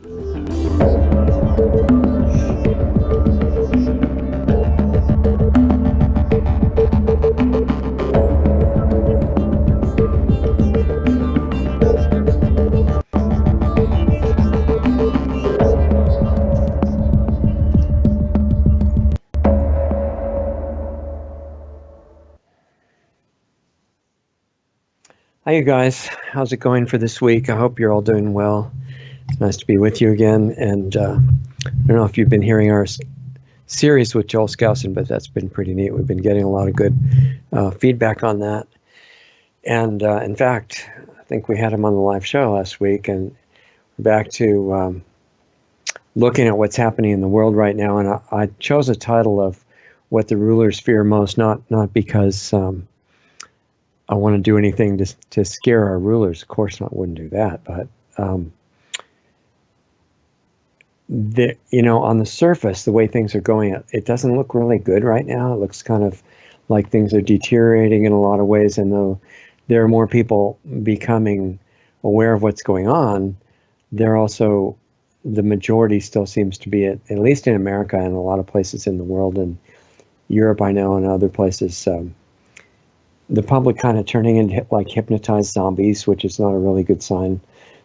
Hi, you guys. How's it going for this week? I hope you're all doing well. It's nice to be with you again. And I don't know if you've been hearing our series with Joel Skousen, but that's been pretty neat. We've been getting a lot of good feedback on that. And in fact, I think we had him on the live show last week, and we're back to looking at what's happening in the world right now. And I chose a title of What the Rulers Fear Most, not because I want to do anything to scare our rulers. Of course, I wouldn't do that. But on the surface, the way things are going, it doesn't look really good right now. It looks kind of like things are deteriorating in a lot of ways. And though there are more people becoming aware of what's going on, they're also, the majority still seems to be, at least in America and a lot of places in the world, and Europe, I know, and other places, the public kind of turning into like hypnotized zombies, which is not a really good sign.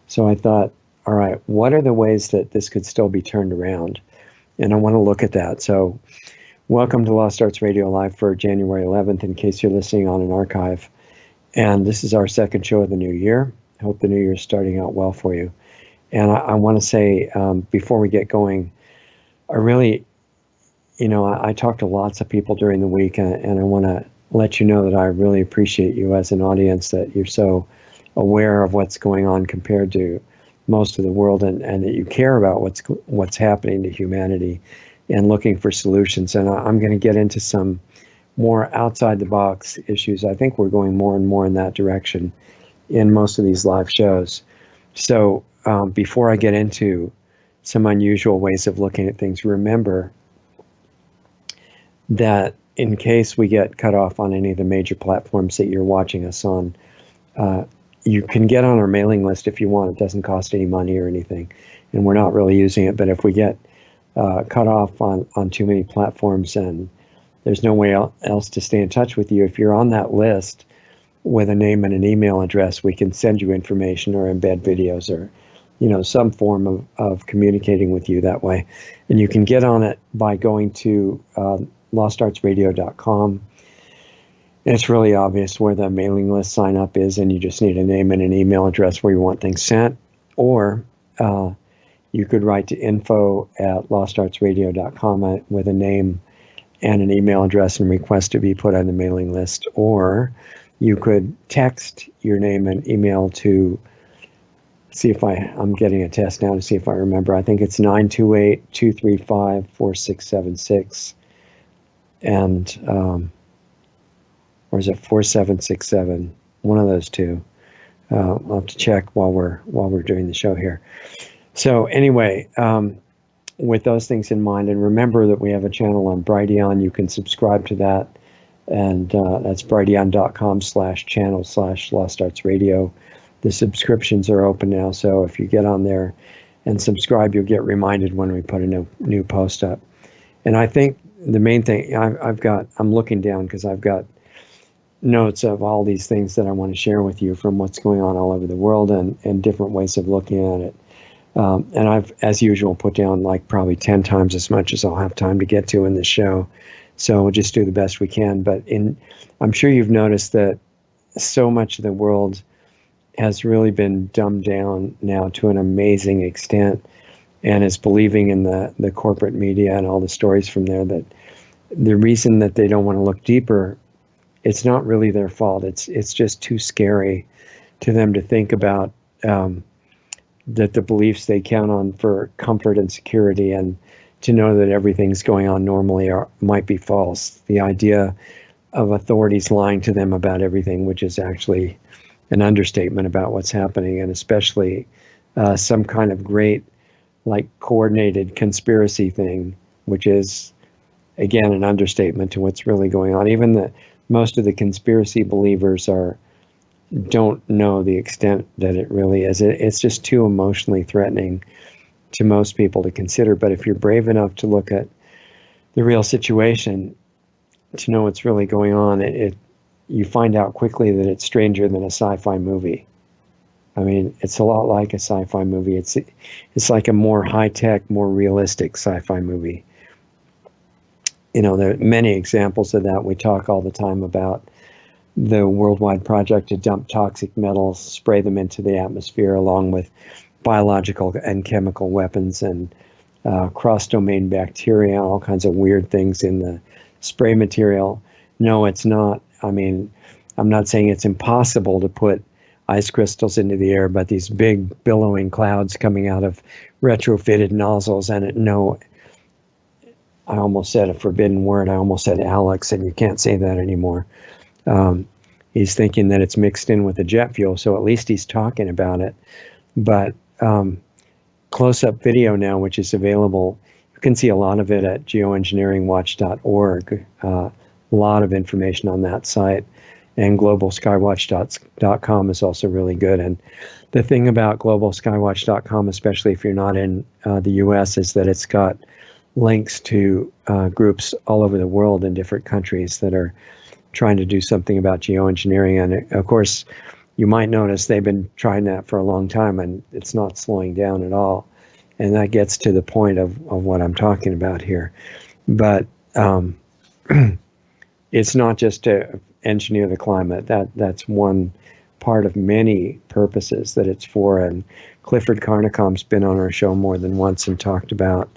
So I thought, all right, what are the ways that this could still be turned around? And I want to look at that. So welcome to Lost Arts Radio Live for January 11th, in case you're listening on an archive. And this is our second show of the new year. I hope the new year is starting out well for you. And I want to say, before we get going, I really, I talked to lots of people during the week, and I want to let you know that I really appreciate you as an audience, that you're so aware of what's going on compared to most of the world, and that you care about what's happening to humanity and looking for solutions. And I'm going to get into some more outside the box issues. I think we're going more and more in that direction in most of these live shows. So before I get into some unusual ways of looking at things, remember that in case we get cut off on any of the major platforms that you're watching us on, you can get on our mailing list if you want. It doesn't cost any money or anything, and we're not really using it. But if we get cut off on too many platforms and there's no way else to stay in touch with you, if you're on that list with a name and an email address, we can send you information or embed videos or some form of communicating with you that way. And you can get on it by going to lostartsradio.com. It's really obvious where the mailing list sign up is, and you just need a name and an email address where you want things sent. Or you could write to info@lostartsradio.com with a name and an email address and request to be put on the mailing list. Or you could text your name and email to, see if I'm getting a test now to see if I remember. I think it's 928-235-4676. And or is it 4767? One of those two. I'll have to check while we're doing the show here. So anyway, with those things in mind, and remember that we have a channel on Brighteon. You can subscribe to that, and that's brighteon.com/channel/Lost Arts Radio. The subscriptions are open now, so if you get on there and subscribe, you'll get reminded when we put a new post up. And I think the main thing I'm looking down because I've got notes of all these things that I want to share with you from what's going on all over the world and different ways of looking at it. And I've, as usual, put down like probably 10 times as much as I'll have time to get to in this show. So we'll just do the best we can. But I'm sure you've noticed that so much of the world has really been dumbed down now to an amazing extent, and is believing in the corporate media and all the stories from there, that the reason that they don't want to look deeper, it's not really their fault. It's just too scary to them to think about that the beliefs they count on for comfort and security, and to know that everything's going on normally, might be false. The idea of authorities lying to them about everything, which is actually an understatement about what's happening, and especially some kind of great, like, coordinated conspiracy thing, which is, again, an understatement to what's really going on. Even most of the conspiracy believers don't know the extent that it really is. It's just too emotionally threatening to most people to consider. But if you're brave enough to look at the real situation, to know what's really going on, you find out quickly that it's stranger than a sci-fi movie. I mean, it's a lot like a sci-fi movie. It's like a more high-tech, more realistic sci-fi movie. You know, there are many examples of that. We talk all the time about the worldwide project to dump toxic metals, spray them into the atmosphere, along with biological and chemical weapons and cross-domain bacteria, all kinds of weird things in the spray material. No, it's not. I mean, I'm not saying it's impossible to put ice crystals into the air, but these big billowing clouds coming out of retrofitted nozzles, and I almost said a forbidden word. I almost said Alex, and you can't say that anymore. He's thinking that it's mixed in with the jet fuel, so at least he's talking about it. But close-up video now, which is available, you can see a lot of it at geoengineeringwatch.org. A lot of information on that site. And globalskywatch.com is also really good. And the thing about globalskywatch.com, especially if you're not in the US, is that it's got links to groups all over the world in different countries that are trying to do something about geoengineering. And of course, you might notice they've been trying that for a long time, and it's not slowing down at all. And that gets to the point of what I'm talking about here. But it's not just to engineer the climate. That's one part of many purposes that it's for. And Clifford Carnicom's been on our show more than once and talked about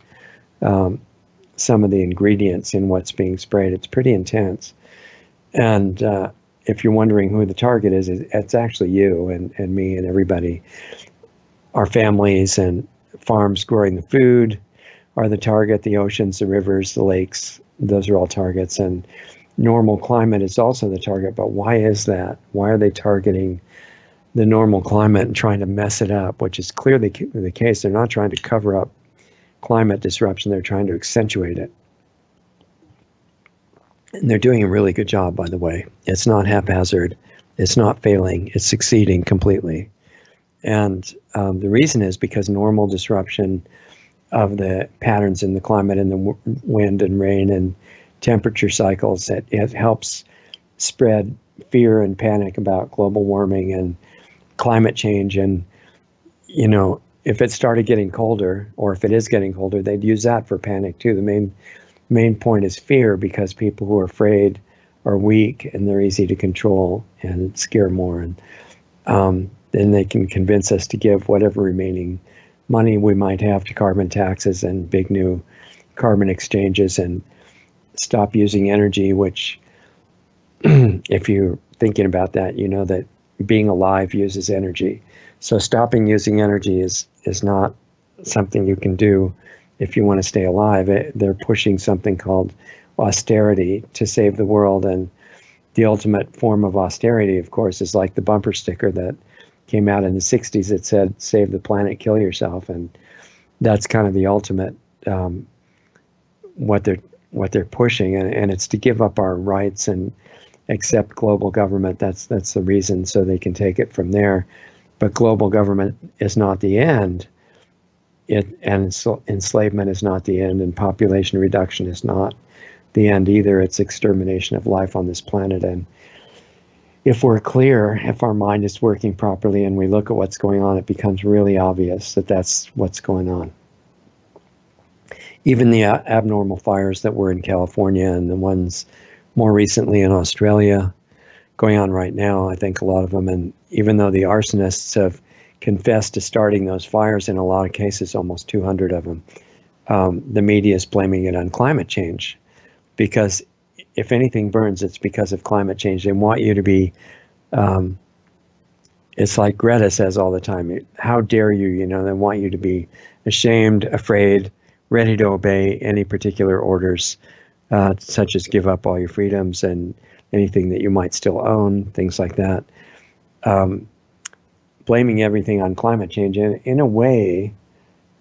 some of the ingredients in what's being sprayed. It's pretty intense. And if you're wondering who the target is, it's actually you and me and everybody. Our families and farms growing the food are the target. The oceans, the rivers, the lakes, those are all targets. And normal climate is also the target. But why is that? Why are they targeting the normal climate and trying to mess it up, which is clearly the case? They're not trying to cover up climate disruption. They're trying to accentuate it. And they're doing a really good job, by the way. It's not haphazard. It's not failing. It's succeeding completely. And the reason is because normal disruption of the patterns in the climate and the wind and rain and temperature cycles, it helps spread fear and panic about global warming and climate change. And, you know, if it started getting colder, or if it is getting colder, they'd use that for panic too. The main point is fear, because people who are afraid are weak and they're easy to control and scare more. And then they can convince us to give whatever remaining money we might have to carbon taxes and big new carbon exchanges, and stop using energy, which if you're thinking about that, you know that being alive uses energy. So stopping using energy is not something you can do if you want to stay alive. They're pushing something called austerity to save the world. And the ultimate form of austerity, of course, is like the bumper sticker that came out in the 60s that said, "Save the planet, kill yourself." And that's kind of the ultimate, what they're pushing. And it's to give up our rights and accept global government. That's the reason, so they can take it from there. But global government is not the end. Enslavement is not the end, and population reduction is not the end either. It's extermination of life on this planet. And if we're clear, if our mind is working properly and we look at what's going on, it becomes really obvious that that's what's going on. Even the abnormal fires that were in California and the ones more recently in Australia going on right now, I think a lot of them, and even though the arsonists have confessed to starting those fires, in a lot of cases, almost 200 of them, the media is blaming it on climate change, because if anything burns, it's because of climate change. They want you to be, it's like Greta says all the time, how dare you, you know, they want you to be ashamed, afraid, ready to obey any particular orders, such as give up all your freedoms and anything that you might still own, things like that. Blaming everything on climate change. And in a way,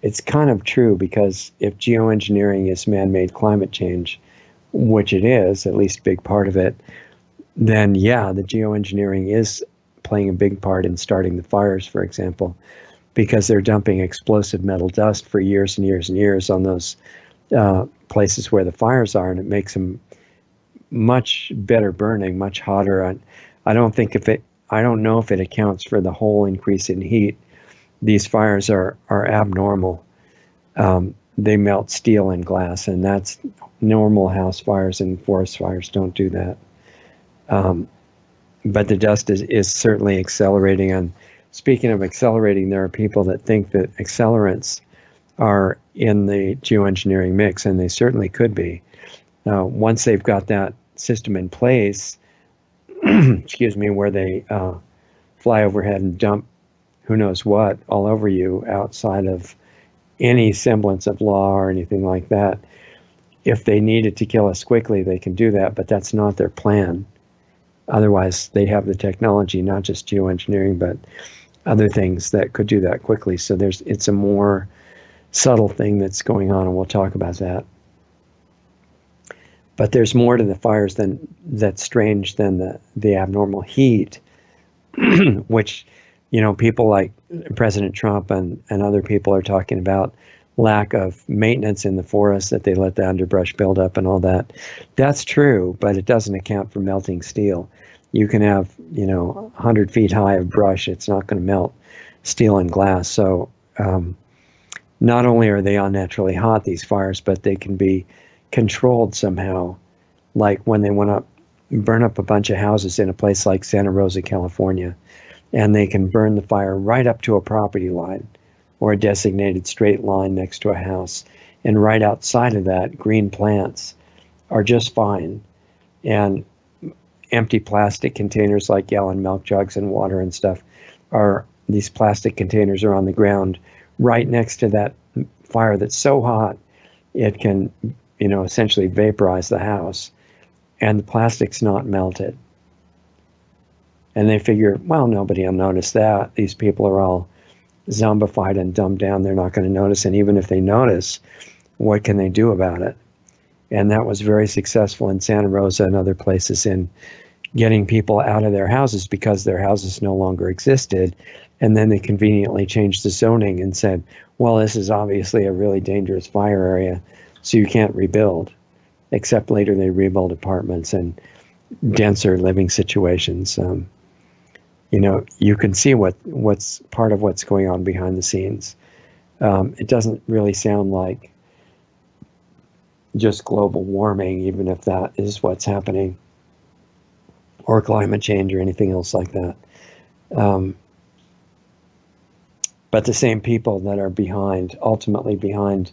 it's kind of true, because if geoengineering is man-made climate change, which it is, at least a big part of it, then yeah, the geoengineering is playing a big part in starting the fires, for example. because they're dumping explosive metal dust for years and years and years on those places where the fires are, and it makes them much better burning, much hotter. I don't know if it accounts for the whole increase in heat. These fires are abnormal. They melt steel and glass, and that's normal house fires, and forest fires don't do that. But the dust is certainly accelerating. And speaking of accelerating, there are people that think that accelerants are in the geoengineering mix, and they certainly could be. Once they've got that system in place, excuse me, where they fly overhead and dump who knows what all over you outside of any semblance of law or anything like that. If they needed to kill us quickly, they can do that, but that's not their plan. Otherwise, they have the technology, not just geoengineering, but other things that could do that quickly. So it's a more subtle thing that's going on, and we'll talk about that. But there's more to the fires that's strange than the abnormal heat, which, people like President Trump and other people are talking about lack of maintenance in the forest, that they let the underbrush build up and all that. That's true, but it doesn't account for melting steel. You can have, 100 feet high of brush. It's not going to melt steel and glass. So not only are they unnaturally hot, these fires, but they can be controlled somehow. Like when they burn up a bunch of houses in a place like Santa Rosa, California, and they can burn the fire right up to a property line or a designated straight line next to a house. And right outside of that, green plants are just fine. And empty plastic containers like gallon milk jugs and water and stuff these plastic containers are on the ground right next to that fire that's so hot it can, essentially vaporize the house, and the plastic's not melted. And they figure, well, nobody will notice that. These people are all zombified and dumbed down. They're not going to notice. And even if they notice, what can they do about it? And that was very successful in Santa Rosa and other places in getting people out of their houses because their houses no longer existed. And then they conveniently changed the zoning and said, well, this is obviously a really dangerous fire area, so you can't rebuild. Except later they rebuild apartments and denser living situations. You can see what's part of what's going on behind the scenes. It doesn't really sound like just global warming, even if that is what's happening, or climate change or anything else like that. But the same people that are ultimately behind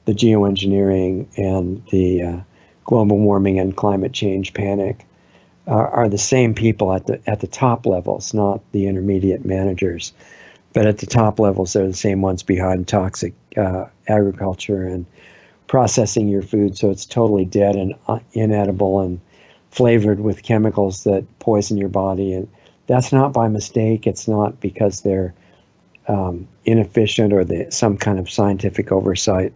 the geoengineering and the global warming and climate change panic are the same people at the top levels, not the intermediate managers. But at the top levels, they're the same ones behind toxic agriculture and processing your food so it's totally dead and inedible and flavored with chemicals that poison your body. And that's not by mistake. It's not because they're inefficient or some kind of scientific oversight.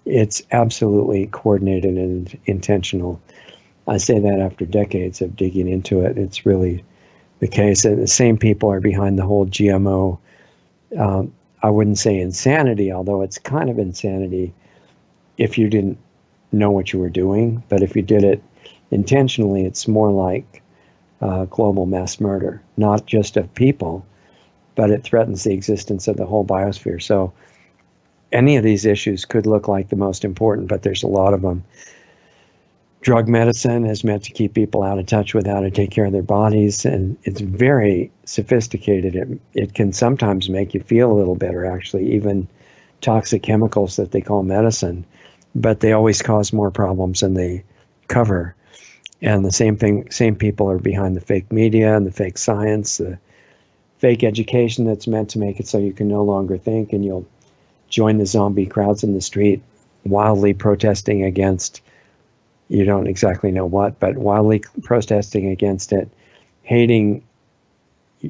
It's absolutely coordinated and intentional. I say that after decades of digging into it. It's really the case. And the same people are behind the whole GMO, I wouldn't say insanity, although it's kind of insanity if you didn't know what you were doing. But if you did it intentionally, it's more like global mass murder, not just of people, but it threatens the existence of the whole biosphere. So any of these issues could look like the most important, but there's a lot of them. Drug medicine is meant to keep people out of touch with how to take care of their bodies, and it's very sophisticated. It can sometimes make you feel a little better, actually, even toxic chemicals that they call medicine, but they always cause more problems than they cover. And the same people are behind the fake media and the fake science, the fake education that's meant to make it so you can no longer think, and you'll join the zombie crowds in the street wildly protesting against, you don't exactly know what, but wildly protesting against it, hating,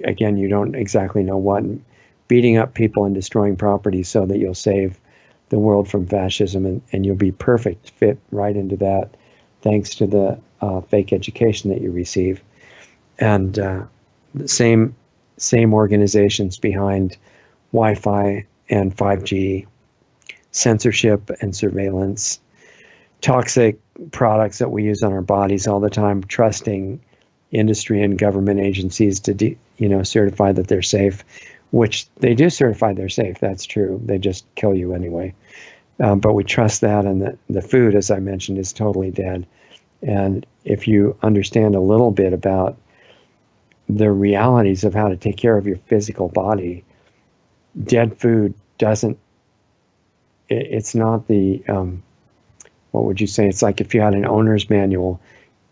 again, you don't exactly know what, and beating up people and destroying property so that you'll save the world from fascism, and you'll be perfect fit right into that thanks to the fake education that you receive. And the same organizations behind Wi-Fi and 5G, censorship and surveillance, toxic products that we use on our bodies all the time, trusting industry and government agencies to certify that they're safe, which they do certify they're safe. That's true. They just kill you anyway. But we trust that, and the food, as I mentioned, is totally dead. And if you understand a little bit about the realities of how to take care of your physical body, dead food it's not the, what would you say? It's like if you had an owner's manual,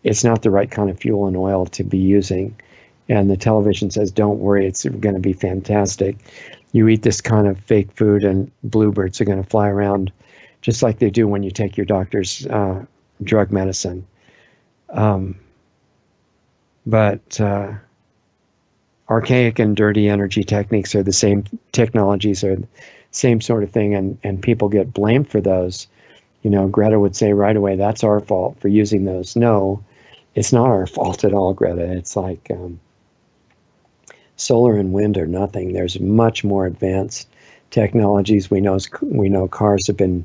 it's not the right kind of fuel and oil to be using. And the television says, don't worry, it's going to be fantastic. You eat this kind of fake food and bluebirds are going to fly around just like they do when you take your doctor's drug medicine. But archaic and dirty energy techniques are the same technologies, are the same sort of thing, and people get blamed for those. Greta would say right away, that's our fault for using those. No, it's not our fault at all, Greta. It's like solar and wind are nothing. There's much more advanced technologies. We know cars have been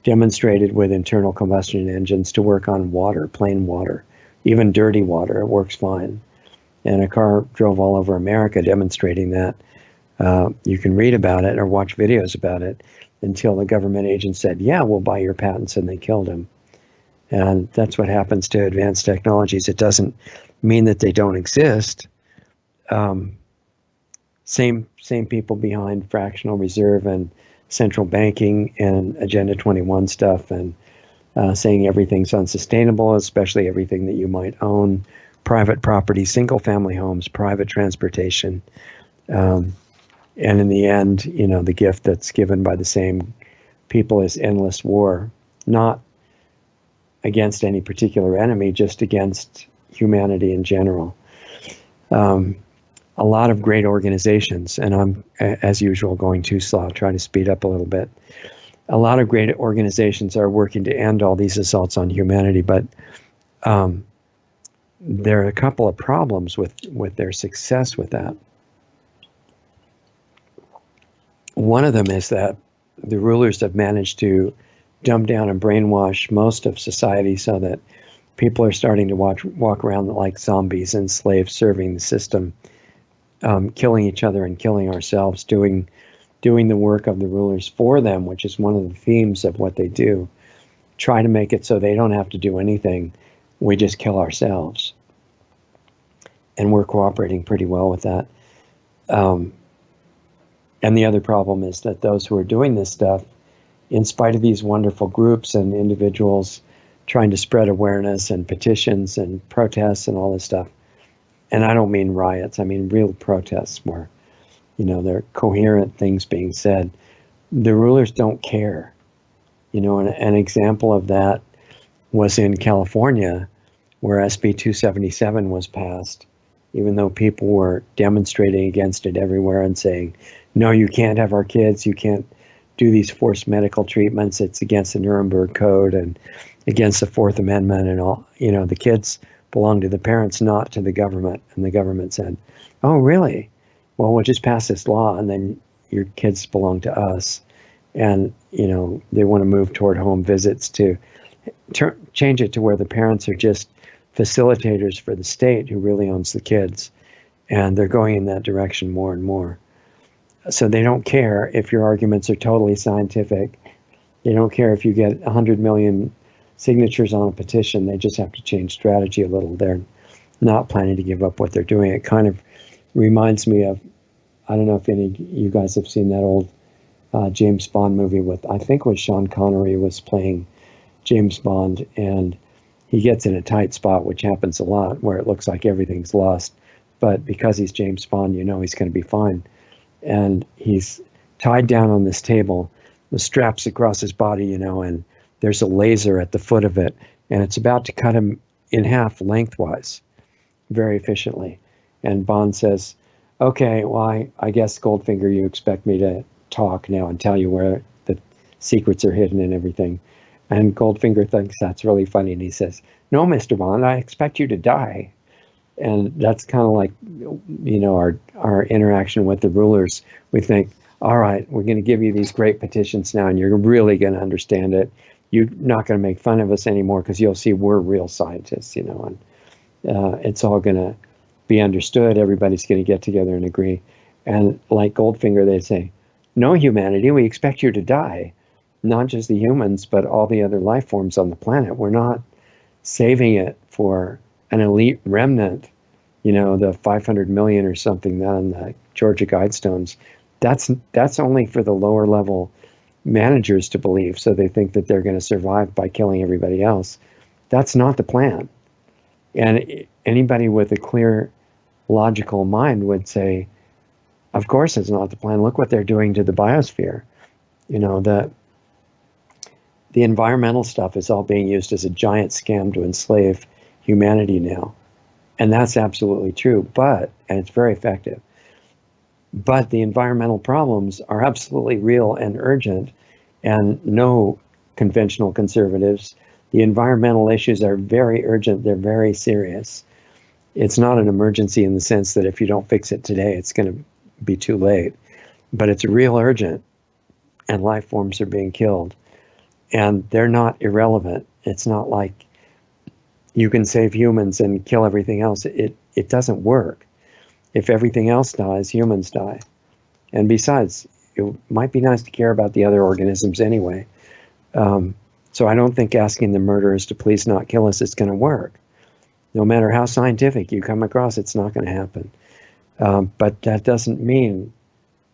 demonstrated with internal combustion engines to work on water, plain water, even dirty water. It works fine. And a car drove all over America demonstrating that. You can read about it or watch videos about it until the government agent said, yeah, we'll buy your patents, and they killed him. And that's what happens to advanced technologies. It doesn't mean that they don't exist. Same people behind fractional reserve and central banking and Agenda 21 stuff, and saying everything's unsustainable, especially everything that you might own, private property, single family homes, private transportation. And in the end, the gift that's given by the same people is endless war, not against any particular enemy, just against humanity in general. A lot of great organizations, and I'm, as usual, going too slow. I'll try to speed up a little bit. A lot of great organizations are working to end all these assaults on humanity, but there are a couple of problems with their success with that. One of them is that the rulers have managed to dumb down and brainwash most of society so that people are starting to walk around like zombies and slaves, serving the system, killing each other and killing ourselves, doing the work of the rulers for them, which is one of the themes of what they do. Try to make it so they don't have to do anything. We just kill ourselves. And we're cooperating pretty well with that. And the other problem is that those who are doing this stuff, in spite of these wonderful groups and individuals trying to spread awareness and petitions and protests and all this stuff, and I don't mean riots, I mean real protests where, there are coherent things being said, the rulers don't care. An example of that was in California, where SB 277 was passed, even though people were demonstrating against it everywhere and saying, no, you can't have our kids, you can't do these forced medical treatments, it's against the Nuremberg Code and against the Fourth Amendment and all. The kids belong to the parents, not to the government. And the government said, oh, really? Well, we'll just pass this law and then your kids belong to us. And, they want to move toward home visits to change it to where the parents are just facilitators for the state who really owns the kids. And they're going in that direction more and more. So they don't care if your arguments are totally scientific. They don't care if you get 100 million signatures on a petition. They just have to change strategy a little. They're not planning to give up what they're doing. It kind of reminds me of, I don't know if any of you guys have seen that old James Bond movie with, I think it was Sean Connery was playing James Bond, and he gets in a tight spot, which happens a lot, where it looks like everything's lost. But because he's James Bond, he's going to be fine. And he's tied down on this table, the straps across his body, and there's a laser at the foot of it, and it's about to cut him in half lengthwise, very efficiently. And Bond says, okay, well, I guess, Goldfinger, you expect me to talk now and tell you where the secrets are hidden and everything. And Goldfinger thinks that's really funny, and he says, no, Mr. Bond, I expect you to die. And that's kind of like, our interaction with the rulers. We think, all right, we're going to give you these great petitions now, and you're really going to understand it. You're not going to make fun of us anymore because you'll see we're real scientists, and it's all going to be understood. Everybody's going to get together and agree. And like Goldfinger, they say, no, humanity, we expect you to die. Not just the humans, but all the other life forms on the planet. We're not saving it for an elite remnant, the 500 million or something on the Georgia Guidestones. That's only for the lower level managers to believe, so they think that they're going to survive by killing everybody else. That's not the plan. And anybody with a clear, logical mind would say, of course it's not the plan. Look what they're doing to the biosphere. The environmental stuff is all being used as a giant scam to enslave humanity now. And that's absolutely true, and it's very effective. But the environmental problems are absolutely real and urgent, and no conventional conservatives. The environmental issues are very urgent. They're very serious. It's not an emergency in the sense that if you don't fix it today, it's going to be too late. But it's real urgent, and life forms are being killed. And they're not irrelevant. It's not like you can save humans and kill everything else. It doesn't work. If everything else dies, humans die. And besides, it might be nice to care about the other organisms anyway. So I don't think asking the murderers to please not kill us is going to work. No matter how scientific you come across, it's not going to happen. But that doesn't mean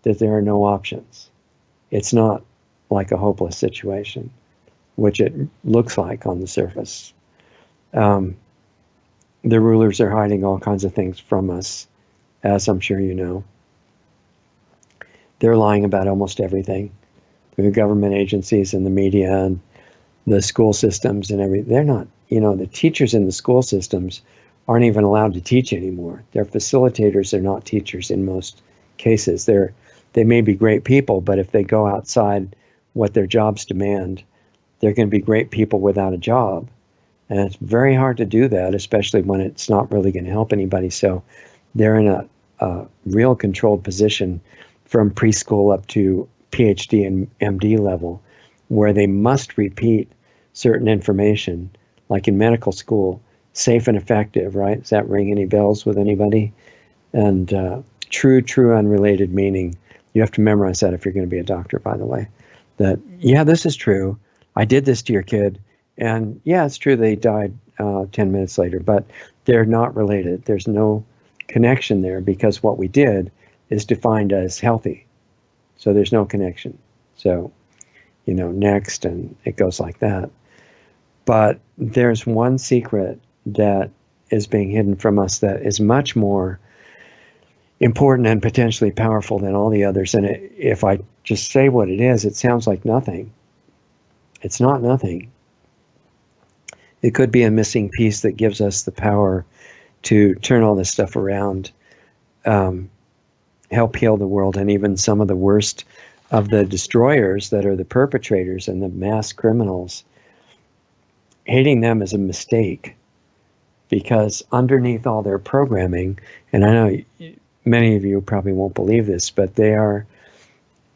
that there are no options. It's not like a hopeless situation, which it looks like on the surface. The rulers are hiding all kinds of things from us, as I'm sure you know. They're lying about almost everything. The government agencies and the media and the school systems and everything. They're not, the teachers in the school systems aren't even allowed to teach anymore. They're facilitators, they're not teachers in most cases. They may be great people, but if they go outside what their jobs demand, they're going to be great people without a job. And it's very hard to do that, especially when it's not really going to help anybody. So they're in a real controlled position from preschool up to PhD and MD level, where they must repeat certain information, like in medical school, safe and effective, right? Does that ring any bells with anybody? And true, unrelated meaning. You have to memorize that if you're going to be a doctor, by the way. That, yeah, this is true. I did this to your kid. And yeah, it's true they died 10 minutes later, but they're not related. There's no connection there because what we did is defined as healthy. So there's no connection. So, next, and it goes like that. But there's one secret that is being hidden from us that is much more important and potentially powerful than all the others. And if I just say what it is, it sounds like nothing. It's not nothing. It could be a missing piece that gives us the power to turn all this stuff around, help heal the world, and even some of the worst of the destroyers that are the perpetrators and the mass criminals. Hating them is a mistake, because underneath all their programming, and I know many of you probably won't believe this, but they are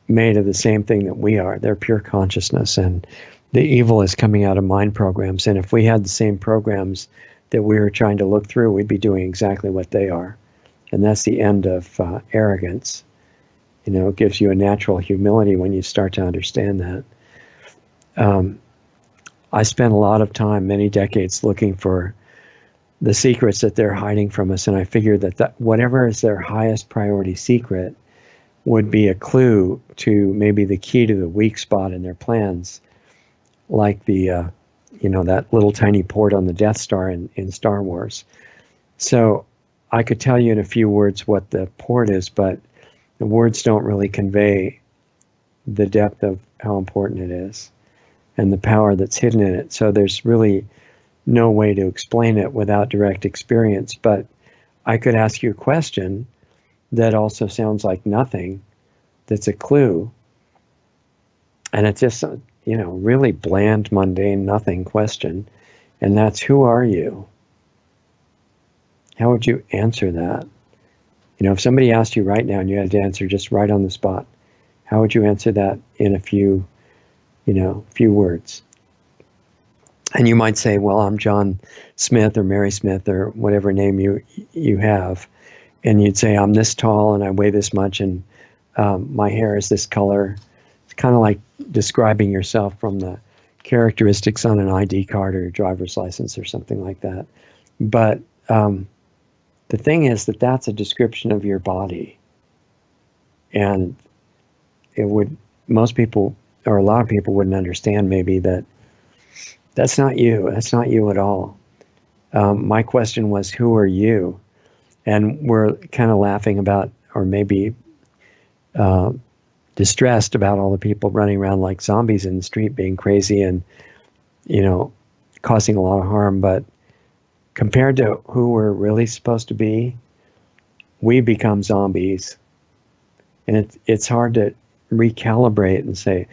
made of the same thing that we are. They're pure consciousness, and the evil is coming out of mind programs. And if we had the same programs that we were trying to look through, we'd be doing exactly what they are. And that's the end of arrogance. It gives you a natural humility when you start to understand that. I spent a lot of time, many decades, looking for the secrets that they're hiding from us. And I figured that whatever is their highest priority secret would be a clue to maybe the key to the weak spot in their plans, like the, that little tiny port on the Death Star in Star Wars. So I could tell you in a few words what the port is, but the words don't really convey the depth of how important it is and the power that's hidden in it. So there's really no way to explain it without direct experience. But I could ask you a question that also sounds like nothing, that's a clue. And it's just, really bland, mundane, nothing question. And that's, who are you? How would you answer that? If somebody asked you right now and you had to answer just right on the spot, How would you answer that in a few, few words? And you might say, well, I'm John Smith or Mary Smith or whatever name you have. And you'd say, I'm this tall and I weigh this much and my hair is this color. It's kind of like describing yourself from the characteristics on an ID card or your driver's license or something like that. But the thing is that that's a description of your body. And most people, or a lot of people wouldn't understand maybe that that's not you. That's not you at all. My question was, who are you? And we're kind of laughing about, or maybe distressed about all the people running around like zombies in the street being crazy and, causing a lot of harm. But compared to who we're really supposed to be, we become zombies. And it's hard to recalibrate and say,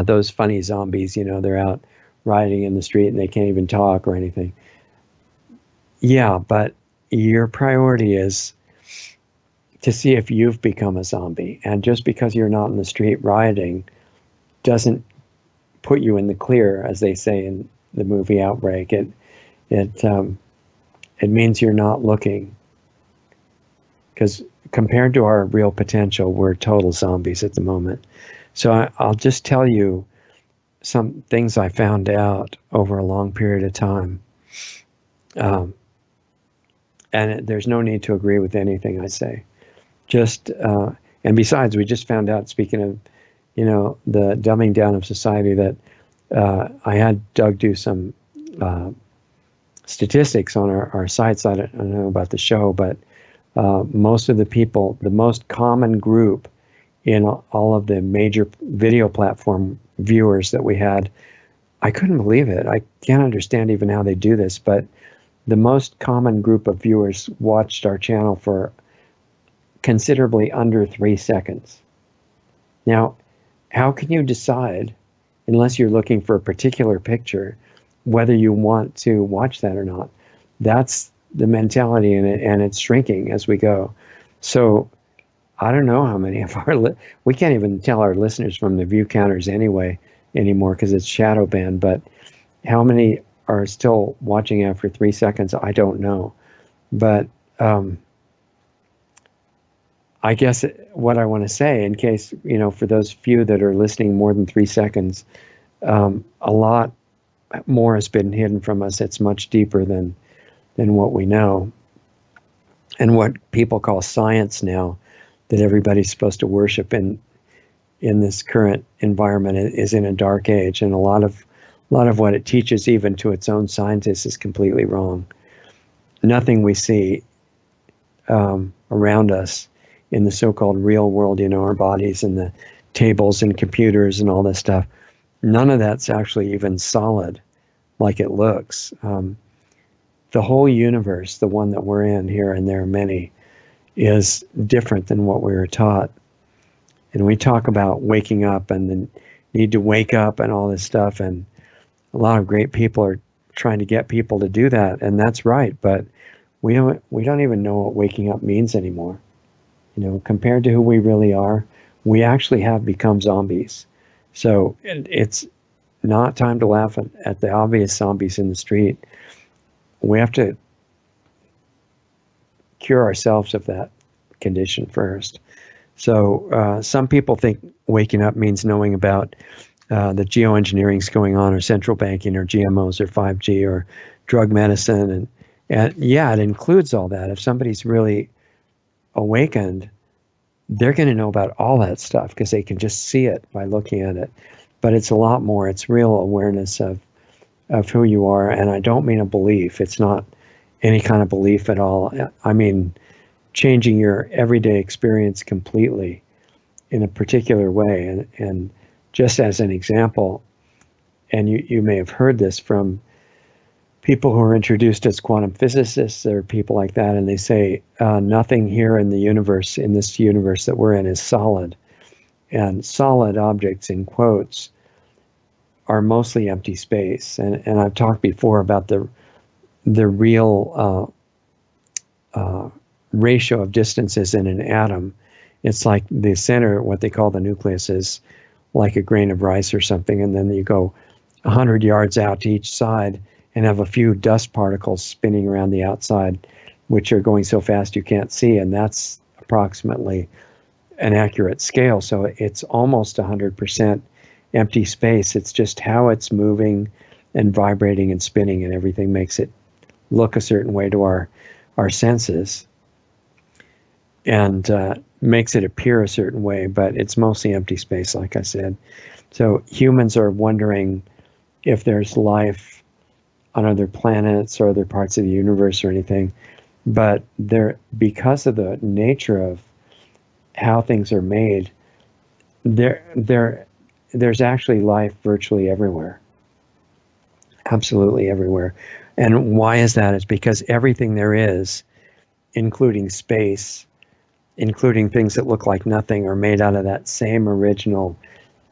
those funny zombies, they're out riding in the street and they can't even talk or anything. Yeah, but your priority is to see if you've become a zombie. And just because you're not in the street rioting doesn't put you in the clear, as they say in the movie Outbreak. It means you're not looking. Because compared to our real potential, we're total zombies at the moment. So I'll just tell you some things I found out over a long period of time. And there's no need to agree with anything I say. And besides, we just found out, speaking of, the dumbing down of society, that I had Doug do some statistics on our sites. I don't know about the show, but most of the people, the most common group in all of the major video platform viewers that we had, I couldn't believe it. I can't understand even how they do this, but the most common group of viewers watched our channel for considerably under 3 seconds. Now, how can you decide, unless you're looking for a particular picture, whether you want to watch that or not? That's the mentality in it, and it's shrinking as we go. So I don't know how many of we can't even tell our listeners from the view counters anymore because it's shadow banned, but how many are still watching after 3 seconds, I don't know. But I guess what I want to say, in case, for those few that are listening more than 3 seconds, a lot more has been hidden from us. It's much deeper than what we know. And what people call science now, that everybody's supposed to worship in this current environment, is in a dark age. And a lot of what it teaches, even to its own scientists, is completely wrong. Nothing we see around us in the so-called real world, our bodies and the tables and computers and all this stuff, none of that's actually even solid like it looks. The whole universe, the one that we're in here, and there are many, is different than what we were taught. And we talk about waking up and the need to wake up and all this stuff, and a lot of great people are trying to get people to do that, and that's right, but we don't even know what waking up means anymore. Compared to who we really are, we actually have become zombies. So it's not time to laugh at the obvious zombies in the street. We have to cure ourselves of that condition first. So some people think waking up means knowing about the geoengineering's going on, or central banking, or GMOs, or 5G, or drug medicine. And yeah, it includes all that. If somebody's really awakened, they're going to know about all that stuff because they can just see it by looking at it. But it's a lot more. It's real awareness of who you are. And I don't mean a belief. It's not any kind of belief at all. I mean changing your everyday experience completely in a particular way. And just as an example, and you may have heard this from people who are introduced as quantum physicists or people like that, and they say nothing here in the universe, in this universe that we're in, is solid. And solid objects, in quotes, are mostly empty space. And I've talked before about the real ratio of distances in an atom It's like the center, what they call the nucleus, is like a grain of rice or something, and then you go 100 yards out to each side and have a few dust particles spinning around the outside, which are going so fast you can't see, and that's approximately an accurate scale. So it's almost 100% empty space. It's just how it's moving and vibrating and spinning, and everything makes it look a certain way to our senses, and makes it appear a certain way, but it's mostly empty space, like I said. So humans are wondering if there's life on other planets or other parts of the universe or anything, but because of the nature of how things are made, there's actually life virtually everywhere, absolutely everywhere. And why is that? It's because everything there is, including space, including things that look like nothing, are made out of that same original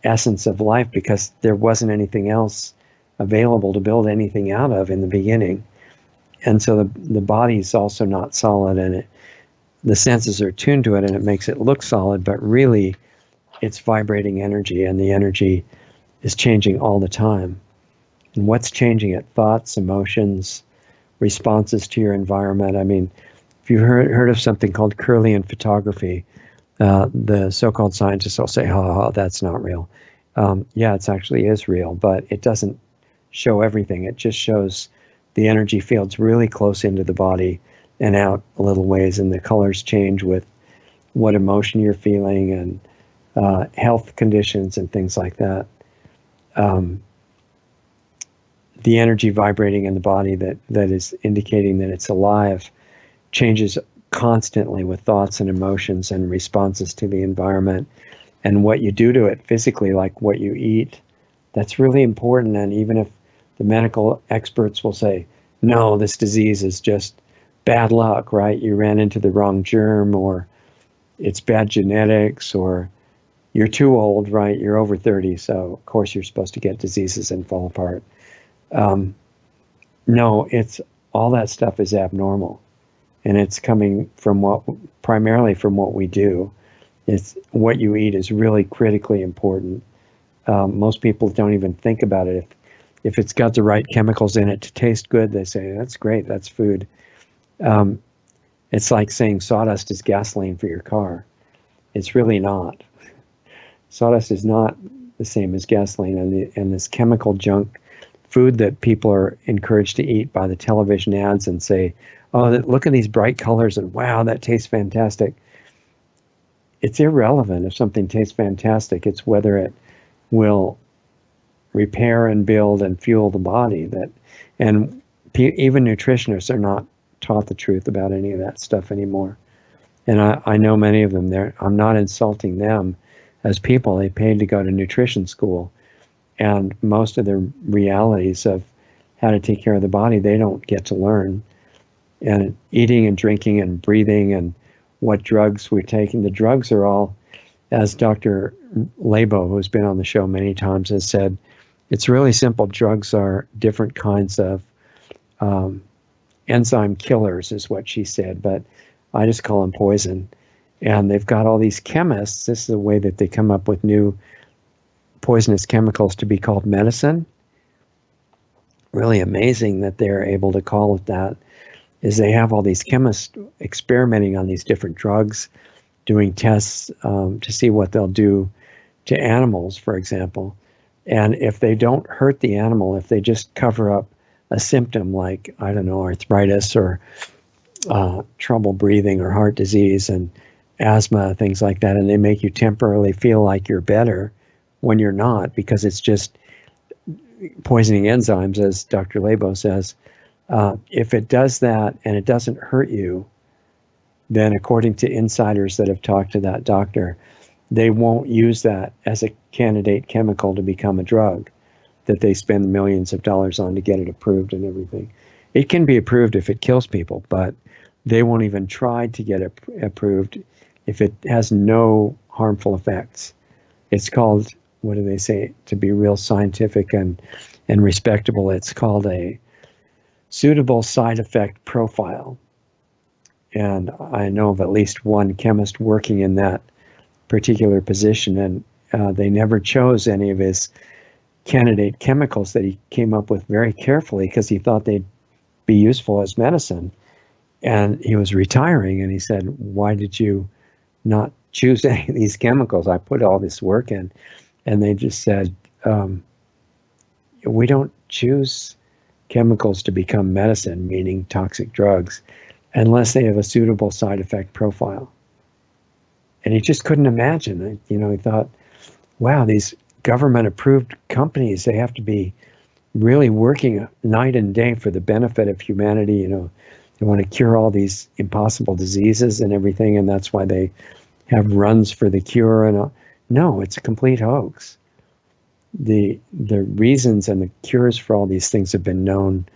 essence of life, because there wasn't anything else available to build anything out of in the beginning. And so the body's also not solid, and the senses are tuned to it, and it makes it look solid, but really it's vibrating energy, and the energy is changing all the time. And what's changing it? Thoughts, emotions, responses to your environment. I mean, if you've heard of something called Kirlian photography, the so-called scientists will say, "Oh, that's not real." Yeah, it actually is real, but it doesn't show everything. It just shows the energy fields really close into the body and out a little ways, and the colors change with what emotion you're feeling and health conditions and things like that. The energy vibrating in the body that is indicating that it's alive changes constantly with thoughts and emotions and responses to the environment, and what you do to it physically, like what you eat. That's really important. And even if the medical experts will say, no, this disease is just bad luck, right? You ran into the wrong germ, or it's bad genetics, or you're too old, right? You're over 30, so of course you're supposed to get diseases and fall apart. No, it's all that stuff is abnormal, and it's coming from primarily from what we do. It's what you eat is really critically important. Most people don't even think about it. If it's got the right chemicals in it to taste good, they say, that's great, that's food. It's like saying sawdust is gasoline for your car. It's really not. Sawdust is not the same as gasoline, and this chemical junk food that people are encouraged to eat by the television ads and say, oh, look at these bright colors, and wow, that tastes fantastic. It's irrelevant if something tastes fantastic. It's whether it will repair and build and fuel the body. And even nutritionists are not taught the truth about any of that stuff anymore. And I know many of them. I'm not insulting them as people. They paid to go to nutrition school, and most of the realities of how to take care of the body, they don't get to learn. And eating and drinking and breathing and what drugs we're taking. The drugs are all, as Dr. Labo, who's been on the show many times, has said, it's really simple. Drugs are different kinds of enzyme killers, is what she said, but I just call them poison. And they've got all these chemists. This is the way that they come up with new poisonous chemicals to be called medicine. Really amazing that they're able to call it that. Is they have all these chemists experimenting on these different drugs, doing tests to see what they'll do to animals, for example. And if they don't hurt the animal, if they just cover up a symptom like, I don't know, arthritis or trouble breathing or heart disease and asthma, things like that, and they make you temporarily feel like you're better when you're not, because it's just poisoning enzymes, as Dr. Labo says. If it does that and it doesn't hurt you, then according to insiders that have talked to that doctor, they won't use that as a candidate chemical to become a drug that they spend millions of dollars on to get it approved and everything. It can be approved if it kills people, but they won't even try to get it approved if it has no harmful effects. It's called, what do they say, to be real scientific and respectable, it's called a suitable side effect profile. And I know of at least one chemist working in that particular position, and they never chose any of his candidate chemicals that he came up with very carefully because he thought they'd be useful as medicine. And he was retiring, and he said, "Why did you not choose any of these chemicals? I put all this work in." And they just said, "We don't choose chemicals to become medicine," meaning toxic drugs, "unless they have a suitable side effect profile." And he just couldn't imagine it. He thought, wow, these government approved companies, they have to be really working night and day for the benefit of humanity. They want to cure all these impossible diseases and everything, and that's why they have runs for the cure. And no, it's a complete hoax. The reasons and the cures for all these things have been known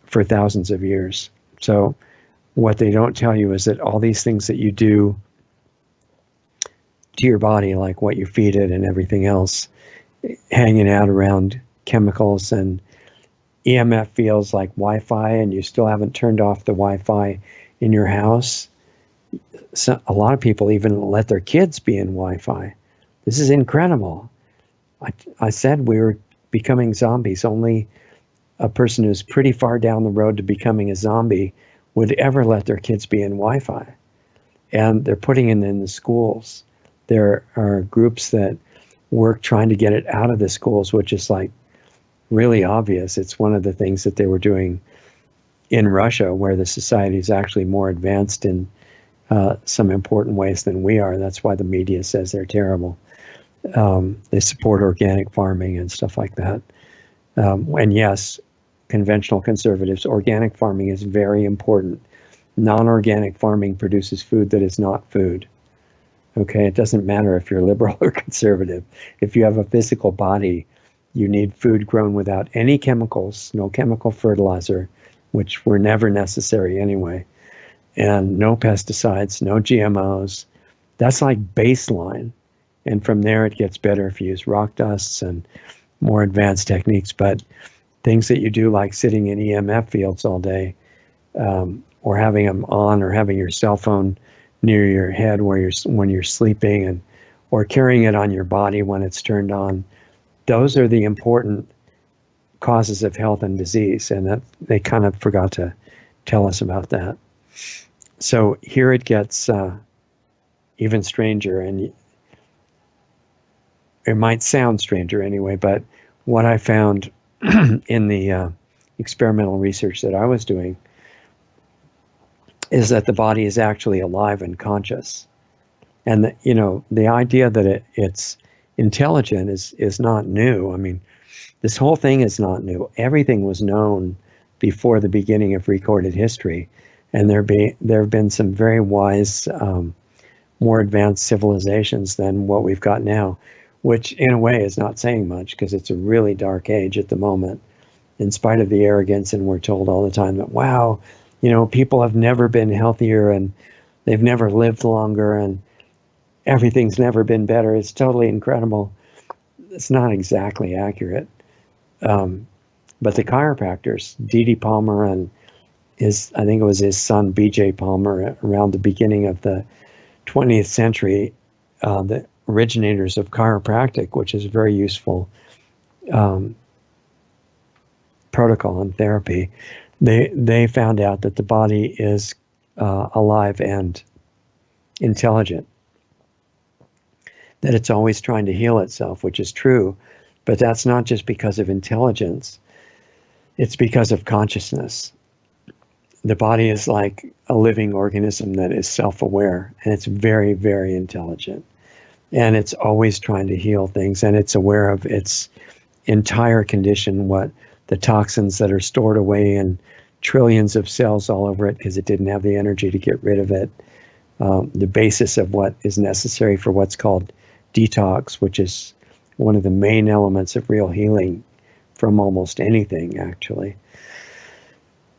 for thousands of years. So what they don't tell you is that all these things that you do to your body, like what you feed it and everything else, hanging out around chemicals and EMF fields like Wi-Fi, and you still haven't turned off the Wi-Fi in your house. So a lot of people even let their kids be in Wi-Fi. This is incredible. I said we were becoming zombies. Only a person who's pretty far down the road to becoming a zombie would ever let their kids be in Wi-Fi. And they're putting it in the schools. There are groups that work trying to get it out of the schools, which is like really obvious. It's one of the things that they were doing in Russia, where the society is actually more advanced in some important ways than we are. That's why the media says they're terrible. They support organic farming and stuff like that. And yes, conventional conservatives, organic farming is very important. Non-organic farming produces food that is not food. Okay, it doesn't matter if you're liberal or conservative. If you have a physical body, you need food grown without any chemicals, no chemical fertilizer, which were never necessary anyway, and no pesticides, no GMOs. That's like baseline. And from there, it gets better if you use rock dusts and more advanced techniques. But things that you do, like sitting in EMF fields all day, or having them on, or having your cell phone near your head when you're sleeping, and or carrying it on your body when it's turned on, those are the important causes of health and disease, and that they kind of forgot to tell us about that. So here it gets even stranger, and it might sound stranger anyway, but what I found in the experimental research that I was doing is that the body is actually alive and conscious. And the idea that it's intelligent is not new. I mean, this whole thing is not new. Everything was known before the beginning of recorded history, and there have been some very wise, more advanced civilizations than what we've got now, which in a way is not saying much, because it's a really dark age at the moment, in spite of the arrogance. And we're told all the time that, wow, people have never been healthier, and they've never lived longer, and everything's never been better. It's totally incredible. It's not exactly accurate. But the chiropractors, D.D. Palmer and I think it was his son, B.J. Palmer, around the beginning of the 20th century, the originators of chiropractic, which is a very useful protocol and therapy, they found out that the body is alive and intelligent, that it's always trying to heal itself, which is true, but that's not just because of intelligence, it's because of consciousness. The body is like a living organism that is self-aware, and it's very, very intelligent, and it's always trying to heal things, and it's aware of its entire condition, what the toxins that are stored away in trillions of cells all over it, because it didn't have the energy to get rid of it. The basis of what is necessary for what's called detox, which is one of the main elements of real healing from almost anything, actually.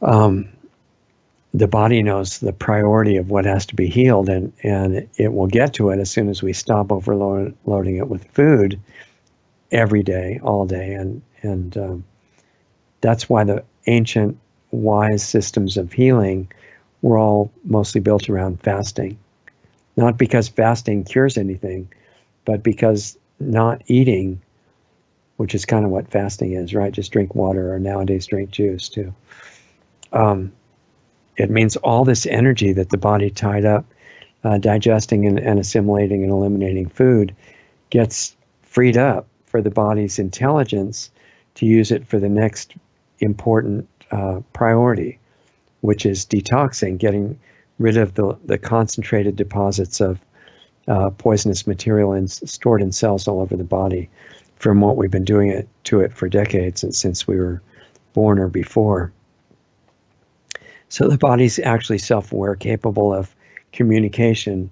The body knows the priority of what has to be healed, and it will get to it as soon as we stop overloading it with food every day, all day. And that's why the ancient wise systems of healing were all mostly built around fasting. Not because fasting cures anything, but because not eating, which is kind of what fasting is, right? Just drink water, or nowadays drink juice too. It means all this energy that the body tied up digesting and assimilating and eliminating food gets freed up for the body's intelligence to use it for the next important priority, which is detoxing, getting rid of the concentrated deposits of poisonous material stored in cells all over the body from what we've been doing to it for decades and since we were born or before. So the body's actually self-aware, capable of communication,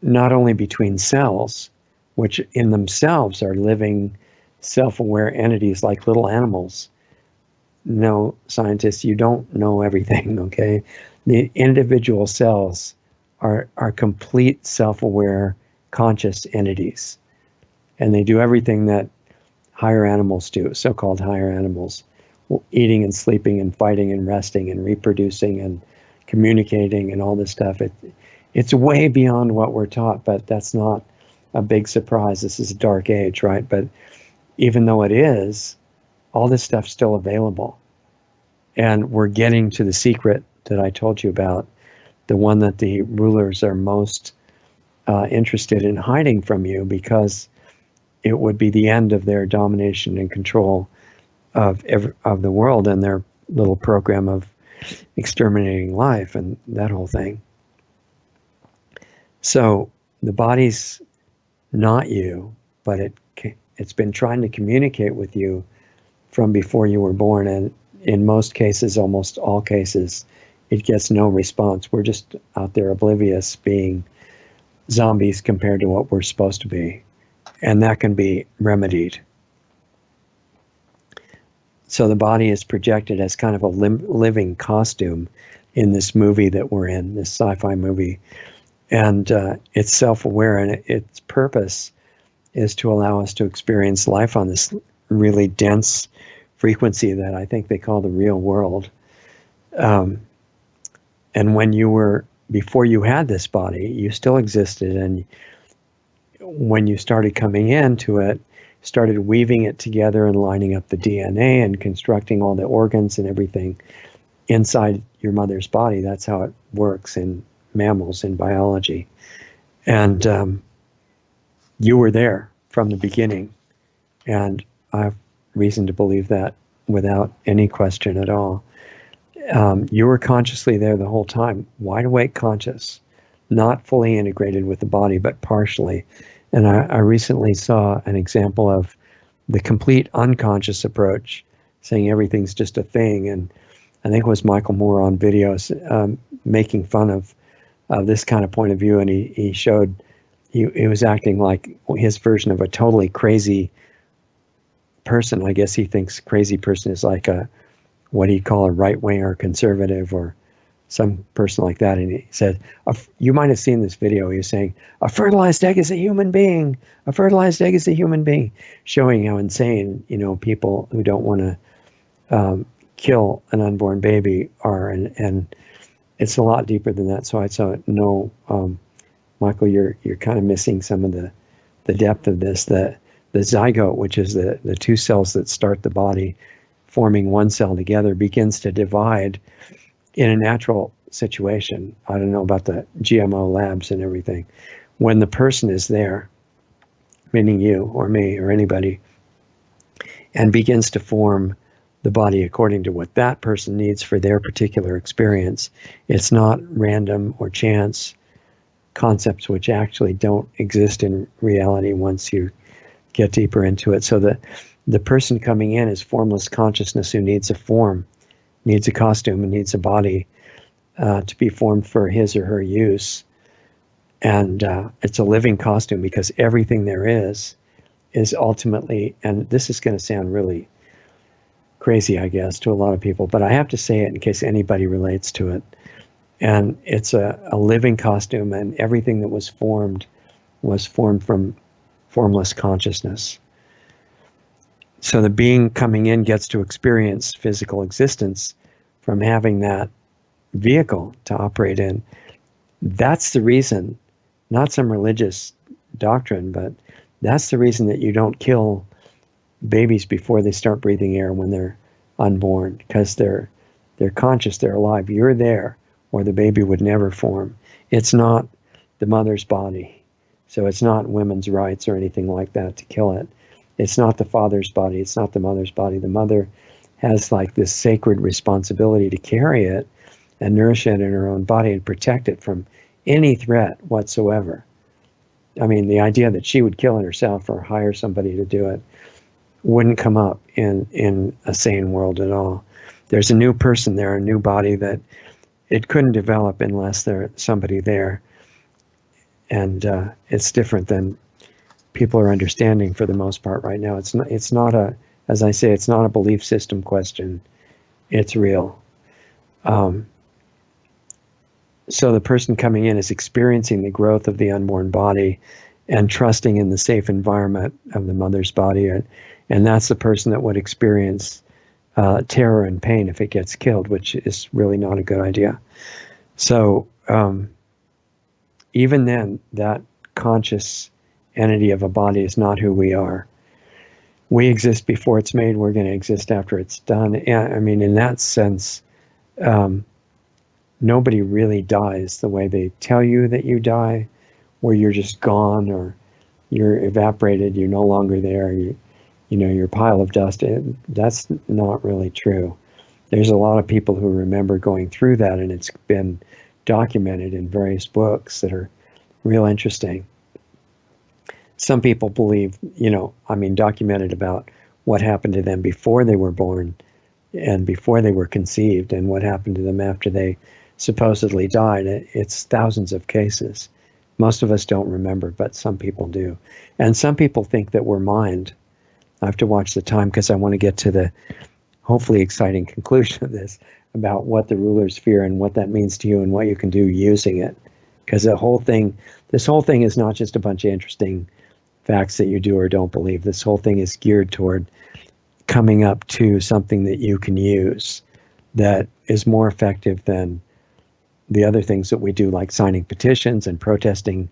not only between cells, which in themselves are living, self-aware entities like little animals. No, scientists, you don't know everything, okay? The individual cells are complete self-aware, conscious entities. And they do everything that higher animals do, so-called higher animals, eating and sleeping and fighting and resting and reproducing and communicating and all this stuff. It's way beyond what we're taught, but that's not a big surprise. This is a dark age, right? But even though it is, all this stuff's still available. And we're getting to the secret that I told you about, the one that the rulers are most interested in hiding from you, because it would be the end of their domination and control of the world and their little program of exterminating life and that whole thing. So the body's not you, but it's been trying to communicate with you from before you were born, and in most cases, almost all cases, it gets no response. We're just out there oblivious, being zombies compared to what we're supposed to be, and that can be remedied. So the body is projected as kind of a living costume in this movie that we're in, this sci-fi movie. And it's self-aware, and its purpose is to allow us to experience life on this really dense frequency that I think they call the real world. And before you had this body, you still existed. And when you started coming into it, started weaving it together and lining up the DNA and constructing all the organs and everything inside your mother's body. That's how it works in mammals, in biology. And you were there from the beginning. And I have reason to believe that without any question at all. You were consciously there the whole time, wide awake conscious, not fully integrated with the body, but partially. And I recently saw an example of the complete unconscious approach, saying everything's just a thing. And I think it was Michael Moore on videos making fun of this kind of point of view. And he showed, he was acting like his version of a totally crazy person. I guess he thinks crazy person is like what he'd call a right wing or conservative or some person like that. And he said, you might have seen this video. He was saying, a fertilized egg is a human being. A fertilized egg is a human being, showing how insane, people who don't want to kill an unborn baby are. And it's a lot deeper than that. So I saw, no, Michael, you're kind of missing some of the depth of this. The zygote, which is the two cells that start the body forming one cell together, begins to divide in a natural situation. I don't know about the GMO labs and everything. When the person is there, meaning you or me or anybody, and begins to form the body according to what that person needs for their particular experience, it's not random or chance concepts which actually don't exist in reality once you get deeper into it. So the person coming in is formless consciousness who needs a form, needs a costume, and needs a body to be formed for his or her use. And it's a living costume, because everything there is ultimately, and this is going to sound really crazy, I guess, to a lot of people, but I have to say it in case anybody relates to it. And it's a living costume, and everything that was formed from formless consciousness. So the being coming in gets to experience physical existence from having that vehicle to operate in. That's the reason not some religious doctrine, but that's the reason that you don't kill babies before they start breathing air when they're unborn, because they're conscious, they're alive. You're there, or the baby would never form. It's not the mother's body. So it's not women's rights or anything like that to kill it. It's not the father's body. It's not the mother's body. The mother has like this sacred responsibility to carry it and nourish it in her own body and protect it from any threat whatsoever. I mean, the idea that she would kill it herself or hire somebody to do it wouldn't come up in a sane world at all. There's a new person there, a new body that it couldn't develop unless there's somebody there. And it's different than people are understanding for the most part right now. It's not a, as I say, it's not a belief system question. It's real. So the person coming in is experiencing the growth of the unborn body and trusting in the safe environment of the mother's body. And that's the person that would experience terror and pain if it gets killed, which is really not a good idea. So even then, that conscious entity of a body is not who we are. We exist before it's made. We're going to exist after it's done. And I mean, in that sense, nobody really dies the way they tell you that you die, where you're just gone or you're evaporated, you're no longer there, you know, you're a pile of dust. That's not really true. There's a lot of people who remember going through that, and it's been documented in various books that are real interesting. Some people believe, you know, I mean, documented about what happened to them before they were born and before they were conceived and what happened to them after they supposedly died. It's thousands of cases. Most of us don't remember, but some people do. And some people think that we're mind. I have to watch the time because I want to get to the hopefully exciting conclusion of this about what the rulers fear and what that means to you and what you can do using it. Because this whole thing is not just a bunch of interesting facts that you do or don't believe. This whole thing is geared toward coming up to something that you can use that is more effective than the other things that we do, like signing petitions and protesting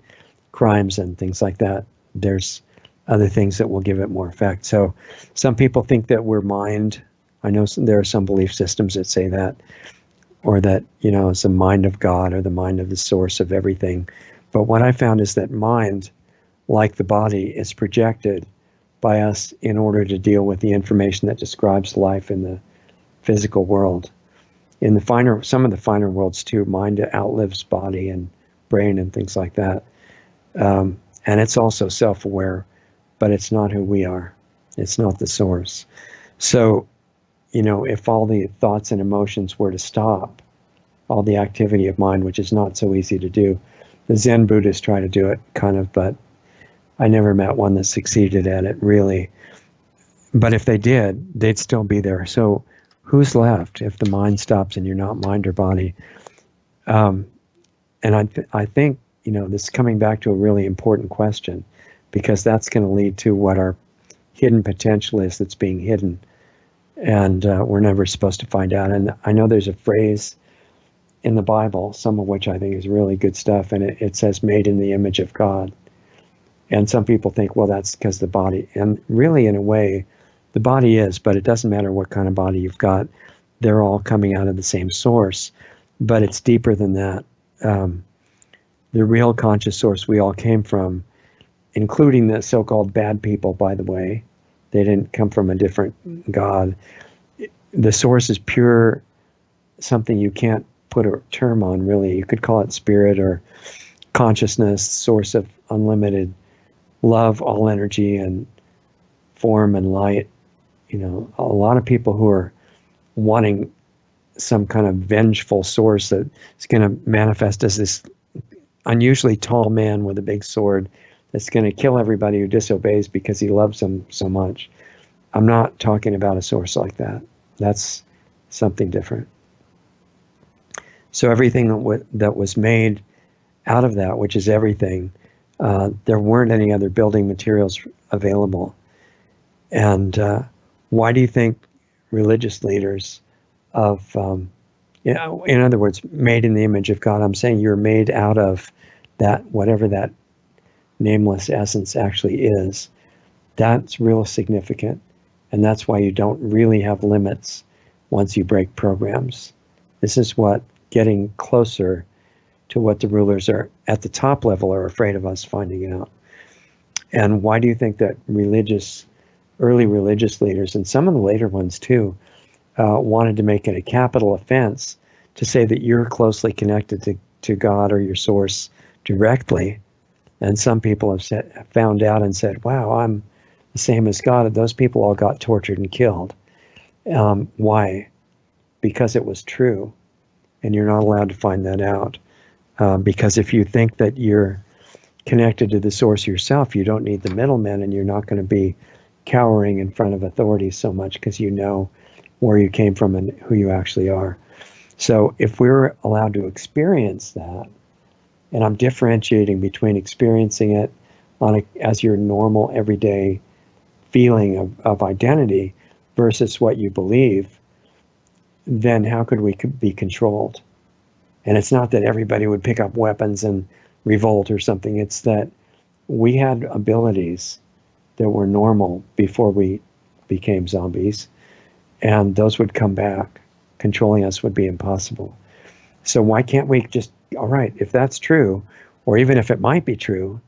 crimes and things like that. There's other things that will give it more effect. So some people think that we're mind. I know there are some belief systems that say that, or that, you know, it's the mind of God or the mind of the source of everything. But what I found is that mind, like the body, is projected by us in order to deal with the information that describes life in the physical world. In the some of the finer worlds too, mind outlives body and brain and things like that. And it's also self-aware, but it's not who we are. It's not the source. So, you know, if all the thoughts and emotions were to stop, all the activity of mind, which is not so easy to do, the Zen Buddhists try to do it kind of, but I never met one that succeeded at it really. But if they did, they'd still be there. So who's left if the mind stops and you're not mind or body? And I think, you know, this is coming back to a really important question, because that's going to lead to what our hidden potential is that's being hidden. And we're never supposed to find out. And I know there's a phrase in the Bible, some of which I think is really good stuff, and it says made in the image of God. And some people think, well, that's because the body, and really in a way, the body is, but it doesn't matter what kind of body you've got. They're all coming out of the same source, but it's deeper than that. The real conscious source we all came from, including the so-called bad people, by the way, they didn't come from a different God. The source is pure, something you can't put a term on, really. You could call it spirit or consciousness, source of unlimited love, all energy and form and light. You know, a lot of people who are wanting some kind of vengeful source that is going to manifest as this unusually tall man with a big sword that's going to kill everybody who disobeys because he loves them so much. I'm not talking about a source like that. That's something different. So everything that was made out of that, which is everything, there weren't any other building materials available. And why do you think religious leaders of, you know, in other words, made in the image of God, I'm saying you're made out of that whatever that nameless essence actually is, that's real significant. And that's why you don't really have limits once you break programs. This is what getting closer to what the rulers are at the top level are afraid of us finding out. And why do you think that early religious leaders, and some of the later ones too, wanted to make it a capital offense to say that you're closely connected to God or your source directly? And some people have found out and said, wow, I'm the same as God. Those people all got tortured and killed. Why? Because it was true. And you're not allowed to find that out. Because if you think that you're connected to the source yourself, you don't need the middlemen, and you're not going to be cowering in front of authorities so much because you know where you came from and who you actually are. So if we're allowed to experience that, and I'm differentiating between experiencing it as your normal everyday feeling of identity versus what you believe, then how could we be controlled? And it's not that everybody would pick up weapons and revolt or something. It's that we had abilities that were normal before we became zombies, and those would come back. Controlling us would be impossible. So why can't we just, all right, if that's true, or even if it might be true,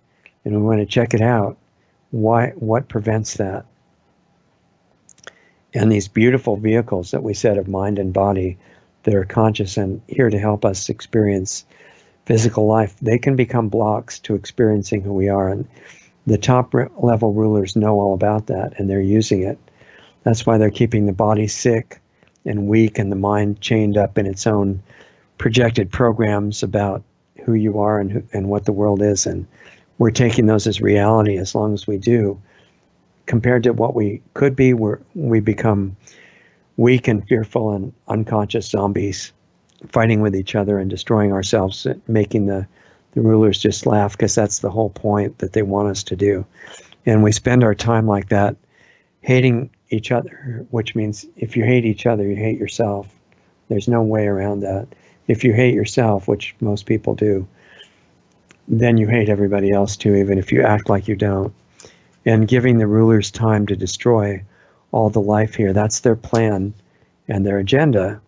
and we want to check it out, what prevents that? And these beautiful vehicles that we said of mind and body that are conscious and here to help us experience physical life, they can become blocks to experiencing who we are. And the top level rulers know all about that, and they're using it. That's why they're keeping the body sick and weak and the mind chained up in its own projected programs about who you are and what the world is. And we're taking those as reality. As long as we do, compared to what we could be, we become weak and fearful and unconscious zombies, fighting with each other and destroying ourselves, making the rulers just laugh, because that's the whole point that they want us to do. And we spend our time like that, hating each other, which means if you hate each other, you hate yourself. There's no way around that. If you hate yourself, which most people do, then you hate everybody else too, even if you act like you don't. And giving the rulers time to destroy all the life here, that's their plan and their agenda.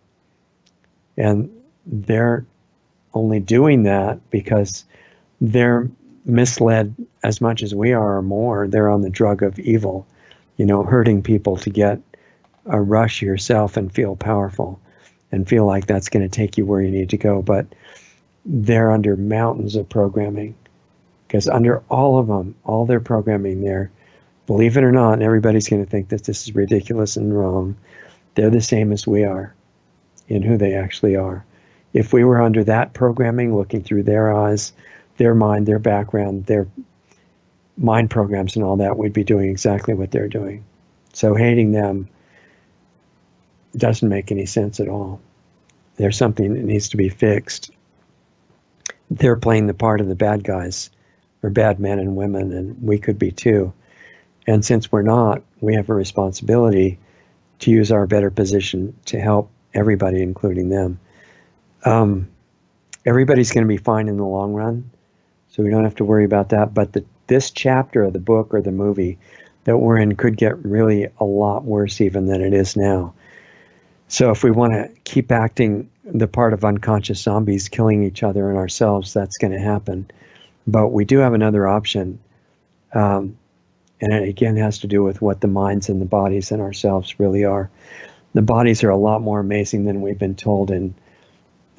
And they're only doing that because they're misled as much as we are or more. They're on the drug of evil, hurting people to get a rush yourself and feel powerful and feel like that's going to take you where you need to go. But they're under mountains of programming, because under all of them, all their programming there, believe it or not, and everybody's going to think that this is ridiculous and wrong, they're the same as we are in who they actually are. If we were under that programming, looking through their eyes, their mind, their background, their mind programs and all that, we'd be doing exactly what they're doing. So hating them doesn't make any sense at all. There's something that needs to be fixed. They're playing the part of the bad guys, or bad men and women, and we could be too. And since we're not, we have a responsibility to use our better position to help everybody, including them. Everybody's going to be fine in the long run, so we don't have to worry about that. But this chapter of the book or the movie that we're in could get really a lot worse even than it is now. So if we want to keep acting the part of unconscious zombies, killing each other and ourselves, that's going to happen. But we do have another option. And it again has to do with what the minds and the bodies and ourselves really are. The bodies are a lot more amazing than we've been told in,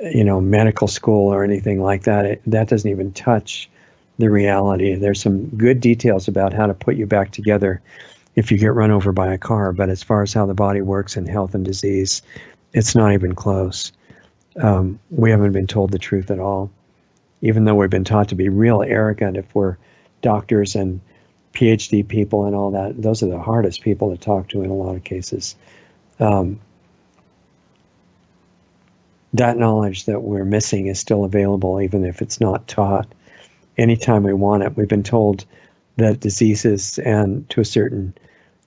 medical school or anything like that. That doesn't even touch the reality. There's some good details about how to put you back together if you get run over by a car. But as far as how the body works in health and disease, it's not even close. We haven't been told the truth at all, even though we've been taught to be real arrogant if we're doctors and PhD people and all that. Those are the hardest people to talk to in a lot of cases. That knowledge that we're missing is still available, even if it's not taught anytime we want it. We've been told that diseases and to a certain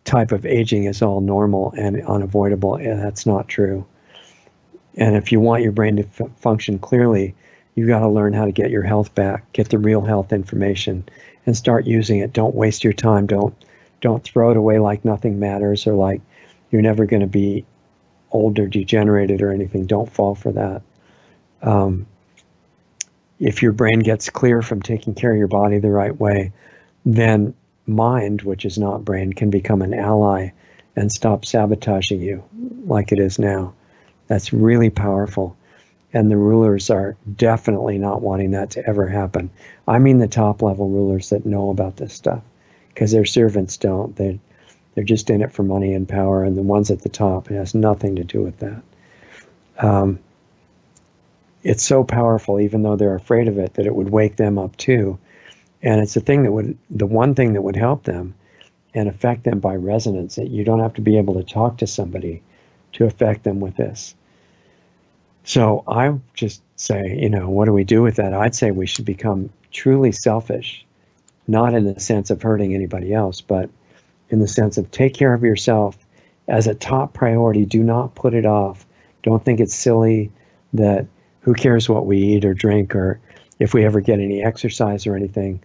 type of aging is all normal and unavoidable, and that's not true. And if you want your brain to function clearly, You got to learn how to get your health back, get the real health information, and start using it. Don't waste your time. Don't throw it away like nothing matters or like you're never going to be old or degenerated or anything. Don't fall for that. If your brain gets clear from taking care of your body the right way, then mind, which is not brain, can become an ally and stop sabotaging you like it is now. That's really powerful. And the rulers are definitely not wanting that to ever happen. I mean the top level rulers that know about this stuff, because their servants don't. They're just in it for money and power, and the ones at the top, it has nothing to do with that. It's so powerful, even though they're afraid of it, that it would wake them up too. And it's the one thing that would help them and affect them by resonance. That you don't have to be able to talk to somebody to affect them with this. So I just say, what do we do with that? I'd say we should become truly selfish, not in the sense of hurting anybody else, but in the sense of take care of yourself as a top priority. Do not put it off. Don't think it's silly that who cares what we eat or drink or if we ever get any exercise or anything.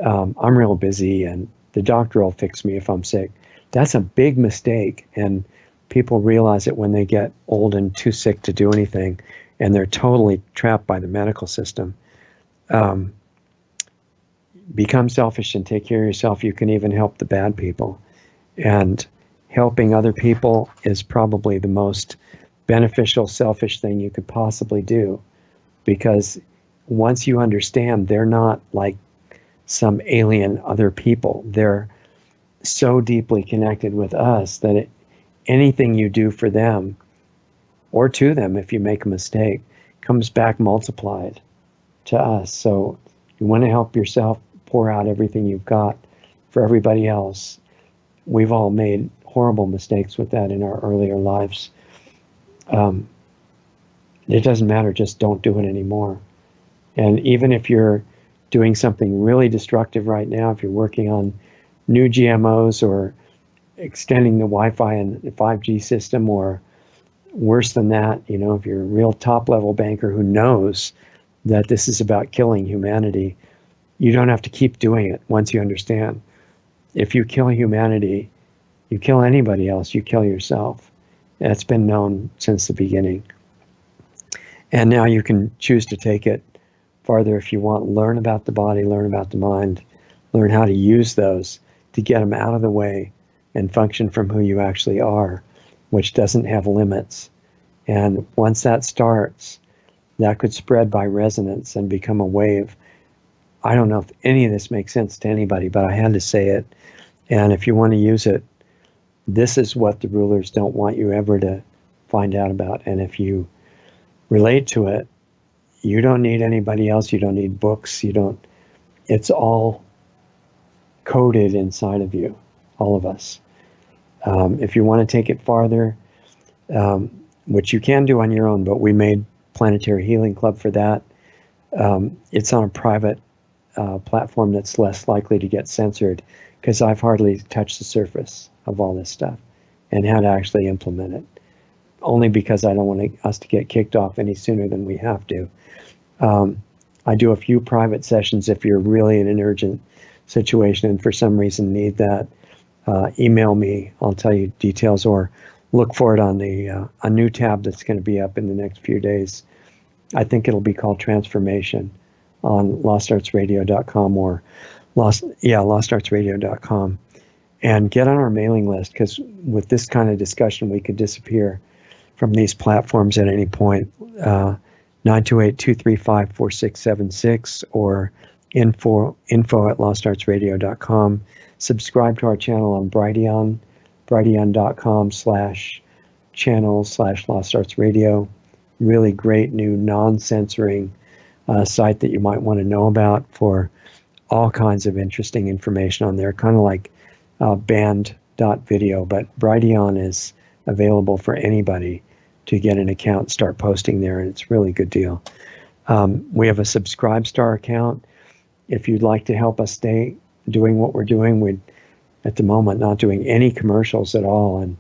I'm real busy and the doctor will fix me if I'm sick. That's a big mistake. And people realize it when they get old and too sick to do anything, and they're totally trapped by the medical system. Become selfish and take care of yourself. You can even help the bad people. And helping other people is probably the most beneficial, selfish thing you could possibly do. Because once you understand they're not like some alien other people, they're so deeply connected with us that anything you do for them or to them, if you make a mistake, comes back multiplied to us. So you want to help yourself, pour out everything you've got for everybody else. We've all made horrible mistakes with that in our earlier lives. It doesn't matter, just don't do it anymore. And even if you're doing something really destructive right now, if you're working on new GMOs or extending the Wi-Fi and the 5G system, or worse than that, if you're a real top level banker who knows that this is about killing humanity, you don't have to keep doing it once you understand. If you kill humanity, you kill anybody else, you kill yourself. That's been known since the beginning. And now you can choose to take it farther if you want. Learn about the body, learn about the mind, learn how to use those to get them out of the way and function from who you actually are, which doesn't have limits. And once that starts, that could spread by resonance and become a wave. I don't know if any of this makes sense to anybody, but I had to say it. And if you want to use it, this is what the rulers don't want you ever to find out about. And if you relate to it, you don't need anybody else. You don't need books. It's all coded inside of you, all of us. If you want to take it farther, which you can do on your own, but we made Planetary Healing Club for that. It's on a private platform that's less likely to get censored, because I've hardly touched the surface of all this stuff and how to actually implement it, only because I don't want us to get kicked off any sooner than we have to. I do a few private sessions if you're really in an urgent situation and for some reason need that. Email me, I'll tell you details, or look for it on a new tab that's going to be up in the next few days. I think it'll be called Transformation on lostartsradio.com or lostartsradio.com, and get on our mailing list, because with this kind of discussion, we could disappear from these platforms at any point. 928-235-4676 or info@lostartsradio.com. Subscribe to our channel on Brighteon, brighteon.com/channel/lostartsradio. Really great new non-censoring site that you might want to know about for all kinds of interesting information on there, kind of like band.video, but Brighteon is available for anybody to get an account, start posting there, and it's a really good deal. We have a Subscribestar account. If you'd like to help us stay doing what we're doing, we're at the moment not doing any commercials at all, and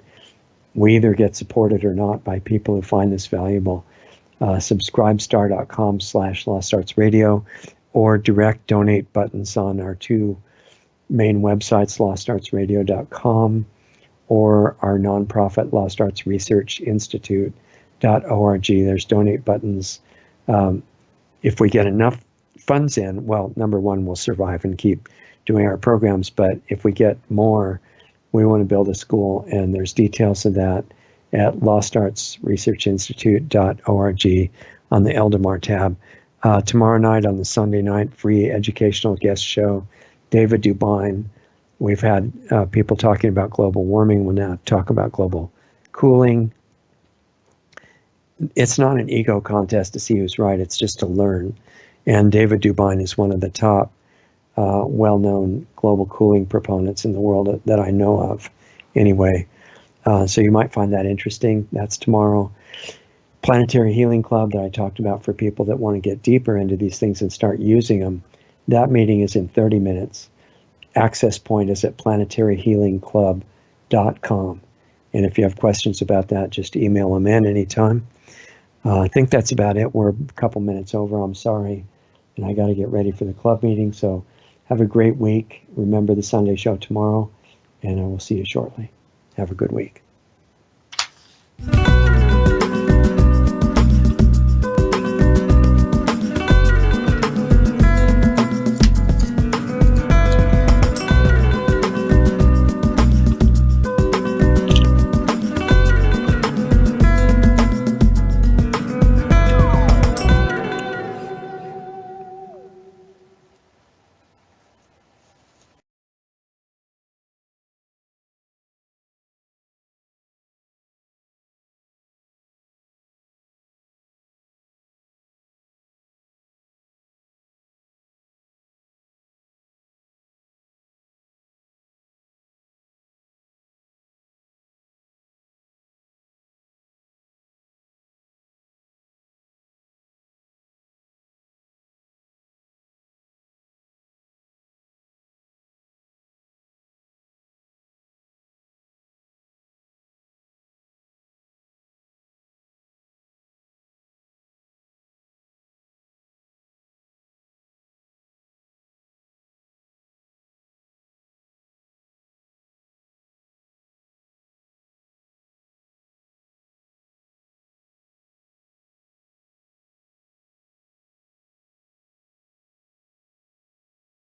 we either get supported or not by people who find this valuable. subscribestar.com/LostArtsRadio, or direct donate buttons on our two main websites, lostartsradio.com or our nonprofit Lost Arts Research Institute.org. There's donate buttons. If we get enough funds in, well, number one, we'll survive and keep doing our programs. But if we get more, we want to build a school, and there's details of that at lostartsresearchinstitute.org on the Eldemar tab. Tomorrow night on the Sunday night free educational guest show, David Dubine. We've had people talking about global warming. We'll now talk about global cooling. It's not an ego contest to see who's right. It's just to learn. And David Dubine is one of the top well-known global cooling proponents in the world that I know of anyway. So you might find that interesting. That's tomorrow. Planetary Healing Club that I talked about for people that want to get deeper into these things and start using them. That meeting is in 30 minutes. Access point is at planetaryhealingclub.com. And if you have questions about that, just email them in anytime. I think that's about it. We're a couple minutes over. I'm sorry. And I got to get ready for the club meeting. So have a great week. Remember the Sunday show tomorrow, and I will see you shortly. Have a good week.